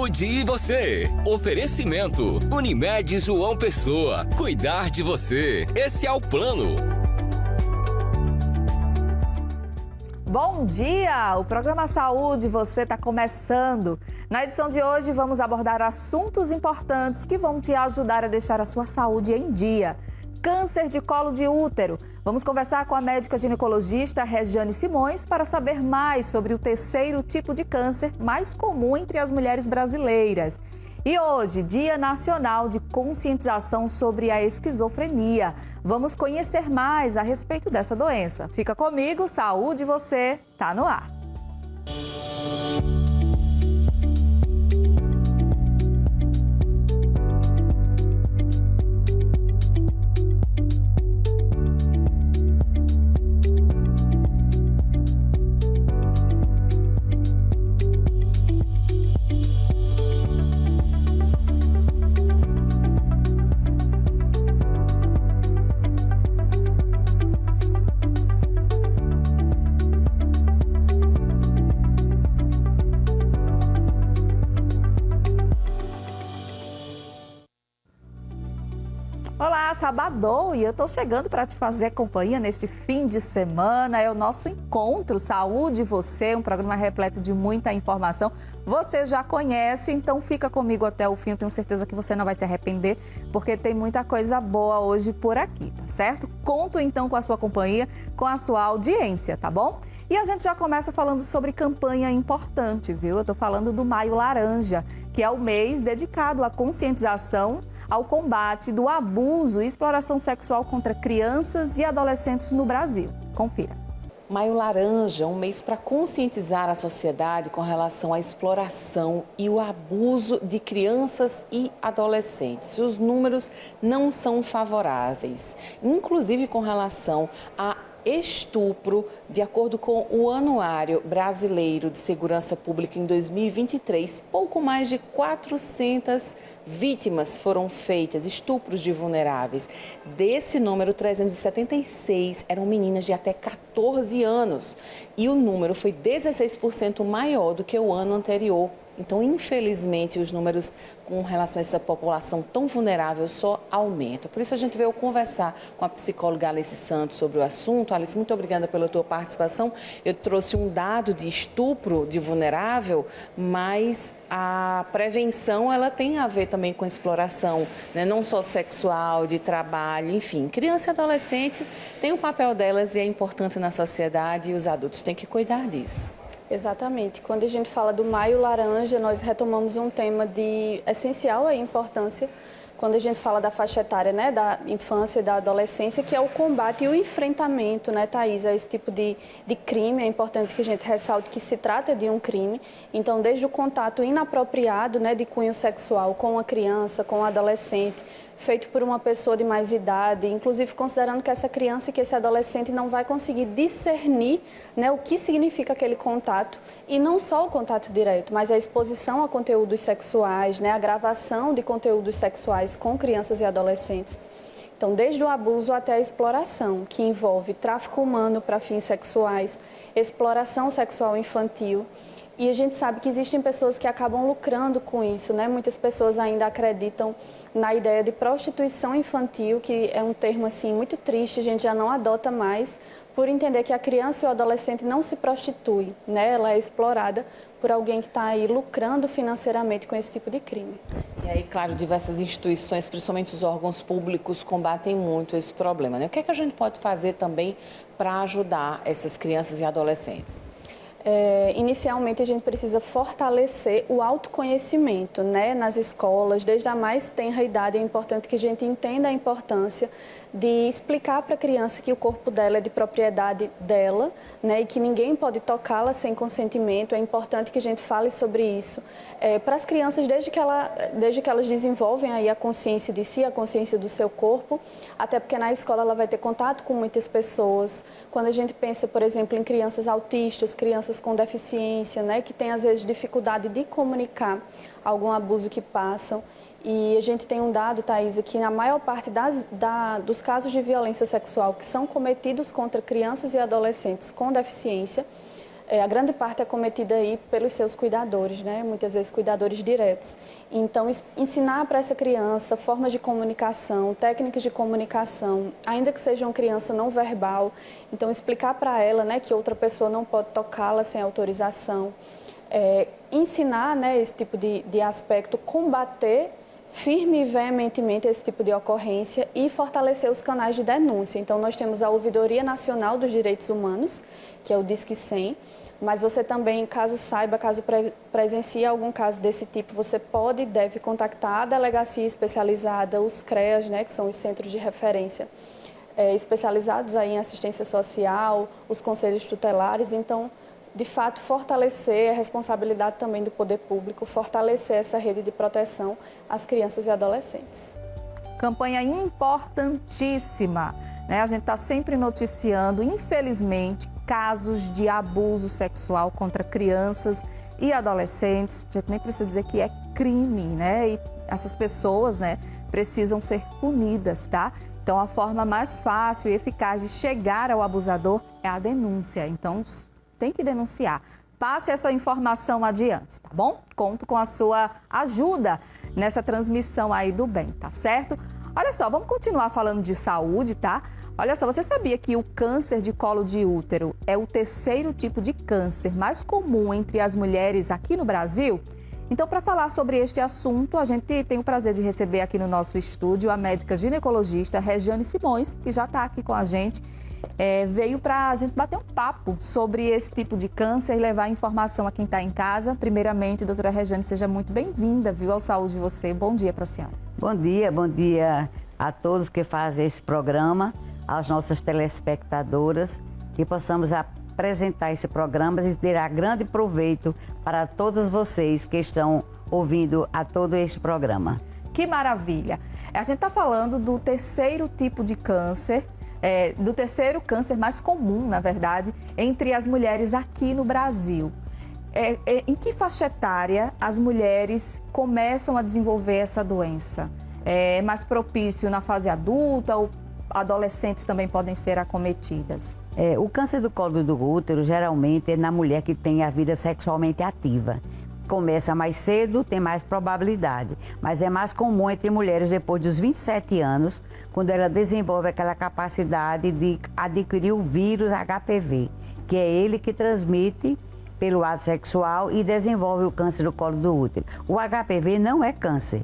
Saúde e você. Oferecimento. Unimed João Pessoa. Cuidar de você. Esse é o plano. Bom dia! O programa Saúde Você está começando. Na edição de hoje vamos abordar assuntos importantes que vão te ajudar a deixar a sua saúde em dia. Câncer de colo de útero. Vamos conversar com a médica ginecologista Regiane Simões para saber mais sobre o terceiro tipo de câncer mais comum entre as mulheres brasileiras. E hoje, Dia Nacional de Conscientização sobre a Esquizofrenia. Vamos conhecer mais a respeito dessa doença. Fica comigo, Saúde Você, tá no ar. Olá, sabadão, e eu tô chegando para te fazer companhia neste fim de semana. É o nosso encontro Saúde Você, um programa repleto de muita informação. Você já conhece, então fica comigo até o fim. Eu tenho certeza que você não vai se arrepender, porque tem muita coisa boa hoje por aqui, tá certo? Conto então com a sua companhia, com a sua audiência, tá bom? E a gente já começa falando sobre campanha importante, viu? Eu tô falando do Maio Laranja, que é o mês dedicado à conscientização ao combate do abuso e exploração sexual contra crianças e adolescentes no Brasil. Confira. Maio Laranja, um mês para conscientizar a sociedade com relação à exploração e o abuso de crianças e adolescentes. Os números não são favoráveis, inclusive com relação a estupro. De acordo com o Anuário Brasileiro de Segurança Pública em 2023, pouco mais de 400 vítimas foram feitas, estupros de vulneráveis. Desse número, 376 eram meninas de até 14 anos e o número foi 16% maior do que o ano anterior. Então, infelizmente, os números com relação a essa população tão vulnerável só aumentam. Por isso, a gente veio conversar com a psicóloga Alice Santos sobre o assunto. Alice, muito obrigada pela tua participação. Eu trouxe um dado de estupro de vulnerável, mas a prevenção ela tem a ver também com a exploração, né? Não só sexual, de trabalho, enfim. Criança e adolescente tem o papel delas e é importante na sociedade e os adultos têm que cuidar disso. Exatamente. Quando a gente fala do Maio Laranja, nós retomamos um tema de essencial importância quando a gente fala da faixa etária, né, da infância e da adolescência, que é o combate e o enfrentamento, né, Thaís, a esse tipo de crime. É importante que a gente ressalte que se trata de um crime. Então, desde o contato inapropriado, né, de cunho sexual com a criança, com o adolescente, feito por uma pessoa de mais idade, inclusive considerando que essa criança e que esse adolescente não vai conseguir discernir, né, o que significa aquele contato, e não só o contato direto, mas a exposição a conteúdos sexuais, né, a gravação de conteúdos sexuais com crianças e adolescentes. Então, desde o abuso até a exploração, que envolve tráfico humano para fins sexuais, exploração sexual infantil. E a gente sabe que existem pessoas que acabam lucrando com isso, né? Muitas pessoas ainda acreditam na ideia de prostituição infantil, que é um termo assim muito triste, a gente já não adota mais, por entender que a criança e o adolescente não se prostitui, né? Ela é explorada por alguém que está aí lucrando financeiramente com esse tipo de crime. E aí, claro, diversas instituições, principalmente os órgãos públicos, combatem muito esse problema, né? O que é que a gente pode fazer também para ajudar essas crianças e adolescentes? Inicialmente, a gente precisa fortalecer o autoconhecimento, né, nas escolas. Desde a mais tenra idade, é importante que a gente entenda a importância de explicar para a criança que o corpo dela é de propriedade dela, né, e que ninguém pode tocá-la sem consentimento. É importante que a gente fale sobre isso para as crianças desde que elas desenvolvem aí a consciência de si, a consciência do seu corpo, até porque na escola ela vai ter contato com muitas pessoas. Quando a gente pensa, por exemplo, em crianças autistas, crianças com deficiência, né, que têm às vezes dificuldade de comunicar algum abuso que passam. E a gente tem um dado, Thaisa, que na maior parte dos casos de violência sexual que são cometidos contra crianças e adolescentes com deficiência, a grande parte é cometida aí pelos seus cuidadores, né? Muitas vezes cuidadores diretos. Então, ensinar para essa criança formas de comunicação, técnicas de comunicação, ainda que seja uma criança não verbal, então explicar para ela, né, que outra pessoa não pode tocá-la sem autorização. Ensinar, né, esse tipo de aspecto, combater firme e veementemente esse tipo de ocorrência e fortalecer os canais de denúncia. Então, nós temos a Ouvidoria Nacional dos Direitos Humanos, que é o Disque 100, mas você também, caso saiba, caso presencie algum caso desse tipo, você pode e deve contactar a delegacia especializada, os CREAS, né, que são os centros de referência especializados aí em assistência social, os conselhos tutelares. Então, de fato, fortalecer a responsabilidade também do poder público, fortalecer essa rede de proteção às crianças e adolescentes. Campanha importantíssima, né? A gente está sempre noticiando, infelizmente, casos de abuso sexual contra crianças e adolescentes. A gente nem precisa dizer que é crime, né? E essas pessoas, né, precisam ser punidas, tá? Então, a forma mais fácil e eficaz de chegar ao abusador é a denúncia. Então, tem que denunciar. Passe essa informação adiante, tá bom? Conto com a sua ajuda nessa transmissão aí do bem, tá certo? Olha só, vamos continuar falando de saúde, tá? Olha só, você sabia que o câncer de colo de útero é o terceiro tipo de câncer mais comum entre as mulheres aqui no Brasil? Então, para falar sobre este assunto, a gente tem o prazer de receber aqui no nosso estúdio a médica ginecologista Regiane Simões, que já está aqui com a gente. Veio para a gente bater um papo sobre esse tipo de câncer e levar informação a quem está em casa. Primeiramente, doutora Regiane, seja muito bem-vinda, viu, ao Saúde de Você. Bom dia para a senhora. Bom dia a todos que fazem esse programa, às nossas telespectadoras, que possamos apresentar esse programa e terá grande proveito para todas vocês que estão ouvindo a todo este programa. Que maravilha! A gente está falando do terceiro tipo de câncer, do terceiro câncer mais comum, na verdade, entre as mulheres aqui no Brasil. Em que faixa etária as mulheres começam a desenvolver essa doença? É mais propício na fase adulta ou adolescentes também podem ser acometidas? O câncer do colo do útero geralmente é na mulher que tem a vida sexualmente ativa. Começa mais cedo, tem mais probabilidade, mas é mais comum entre mulheres depois dos 27 anos, quando ela desenvolve aquela capacidade de adquirir o vírus HPV, que é ele que transmite pelo ato sexual e desenvolve o câncer do colo do útero. O HPV não é câncer.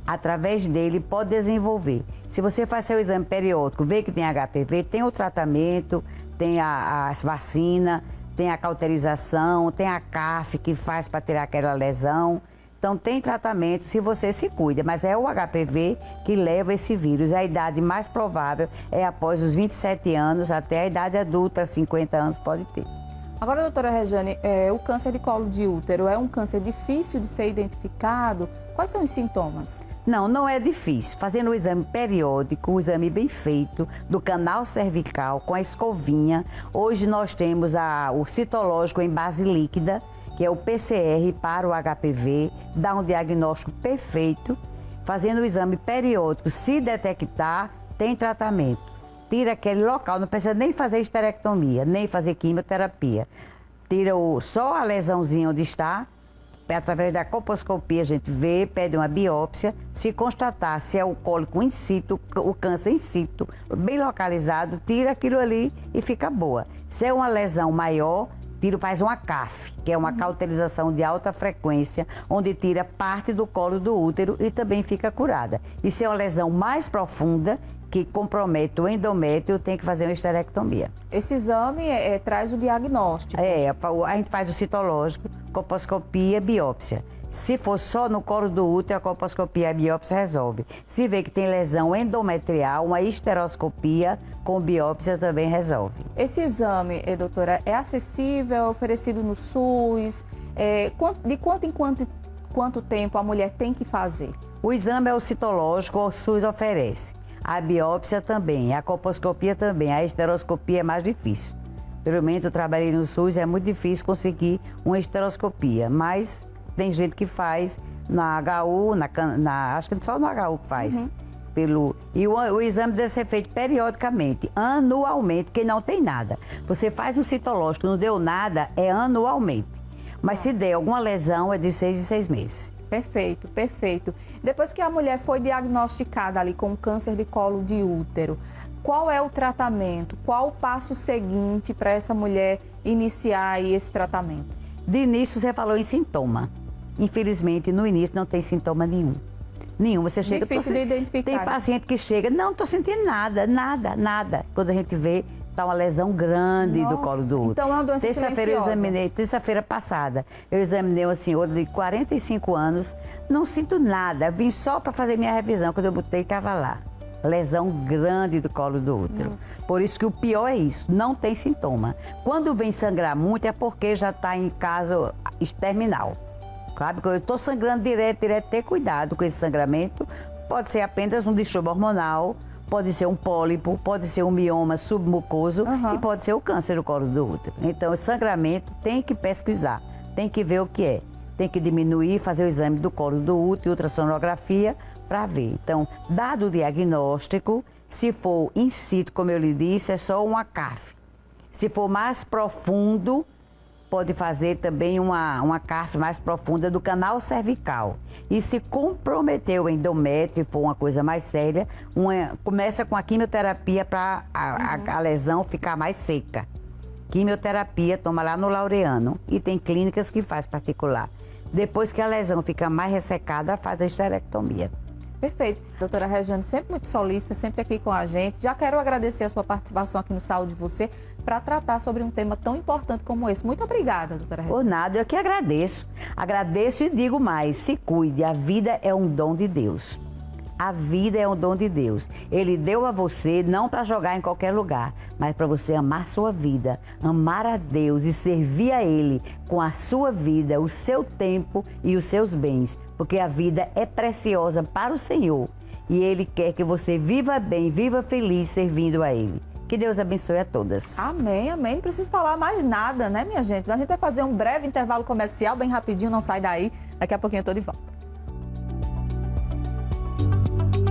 Através dele pode desenvolver. Se você faz seu exame periódico, vê que tem HPV, tem o tratamento, tem a vacina, tem a cauterização, tem a CAF que faz para tirar aquela lesão. Então tem tratamento se você se cuida, mas é o HPV que leva esse vírus. A idade mais provável é após os 27 anos, até a idade adulta, 50 anos pode ter. Agora, doutora Regiane, o câncer de colo de útero é um câncer difícil de ser identificado? Quais são os sintomas? Não é difícil. Fazendo o exame periódico, um exame bem feito do canal cervical com a escovinha. Hoje nós temos o citológico em base líquida, que é o PCR para o HPV, dá um diagnóstico perfeito. Fazendo o exame periódico, se detectar, tem tratamento. Tira aquele local, não precisa nem fazer esterectomia, nem fazer quimioterapia. Tira só a lesãozinha onde está, através da colposcopia a gente vê, pede uma biópsia, se constatar se é o cólico in situ, o câncer in situ, bem localizado, tira aquilo ali e fica boa. Se é uma lesão maior, faz uma CAF, que é uma cauterização de alta frequência, onde tira parte do colo do útero e também fica curada. E se é uma lesão mais profunda, que compromete o endométrio, tem que fazer uma esterectomia. Esse exame traz o diagnóstico? A gente faz o citológico, colposcopia, biópsia. Se for só no colo do útero, a colposcopia e a biópsia resolve. Se vê que tem lesão endometrial, uma histeroscopia com biópsia também resolve. Esse exame, doutora, é acessível, é oferecido no SUS? De quanto em quanto tempo a mulher tem que fazer? O exame é o citológico, o SUS oferece. A biópsia também, a colposcopia também, a histeroscopia é mais difícil. Pelo menos eu trabalhei no SUS, é muito difícil conseguir uma histeroscopia, mas tem gente que faz na HU, acho que só no HU que faz. E o exame deve ser feito periodicamente, anualmente, que não tem nada. Você faz um citológico, não deu nada, é anualmente. Mas se der alguma lesão, é de 6 em 6 meses. Perfeito, perfeito. Depois que a mulher foi diagnosticada ali com câncer de colo de útero, qual é o tratamento? Qual o passo seguinte para essa mulher iniciar aí esse tratamento? De início, você falou em sintoma. Infelizmente, no início não tem sintoma nenhum. Nenhum. Você chega... Difícil de identificar. Tem paciente que chega, não estou sentindo nada, nada. Quando a gente vê, está uma lesão grande do colo do útero. Então é uma doença Terça-feira eu silenciosa. examinei, terça-feira passada, eu examinei uma senhora de 45 anos, não sinto nada, vim só para fazer minha revisão, quando eu botei estava lá. Lesão grande do colo do útero. Nossa. Por isso que o pior é isso, não tem sintoma. Quando vem sangrar muito é porque já está em caso terminal. Sabe? Eu estou sangrando direto, ter cuidado com esse sangramento. Pode ser apenas um distúrbio hormonal, pode ser um pólipo, pode ser um mioma submucoso e pode ser o câncer do colo do útero. Então, o sangramento tem que pesquisar, tem que ver o que é. Tem que diminuir, fazer o exame do colo do útero e ultrassonografia para ver. Então, dado o diagnóstico, se for in situ, como eu lhe disse, é só uma CAF. Se for mais profundo, pode fazer também uma CAF mais profunda do canal cervical. E se comprometer o endométrio, for uma coisa mais séria, começa com a quimioterapia para a lesão ficar mais seca. Quimioterapia, toma lá no Laureano. E tem clínicas que faz particular. Depois que a lesão fica mais ressecada, faz a esterectomia. Perfeito. Doutora Regiane, sempre muito solícita, sempre aqui com a gente. Já quero agradecer a sua participação aqui no Saúde Você para tratar sobre um tema tão importante como esse. Muito obrigada, doutora Regiane. Por nada, eu que agradeço. Agradeço e digo mais, se cuide, a vida é um dom de Deus. A vida é um dom de Deus. Ele deu a você não para jogar em qualquer lugar, mas para você amar sua vida, amar a Deus e servir a Ele com a sua vida, o seu tempo e os seus bens. Porque a vida é preciosa para o Senhor e Ele quer que você viva bem, viva feliz servindo a Ele. Que Deus abençoe a todas. Amém, amém. Não preciso falar mais nada, né, minha gente? A gente vai fazer um breve intervalo comercial, bem rapidinho, não sai daí. Daqui a pouquinho eu tô de volta.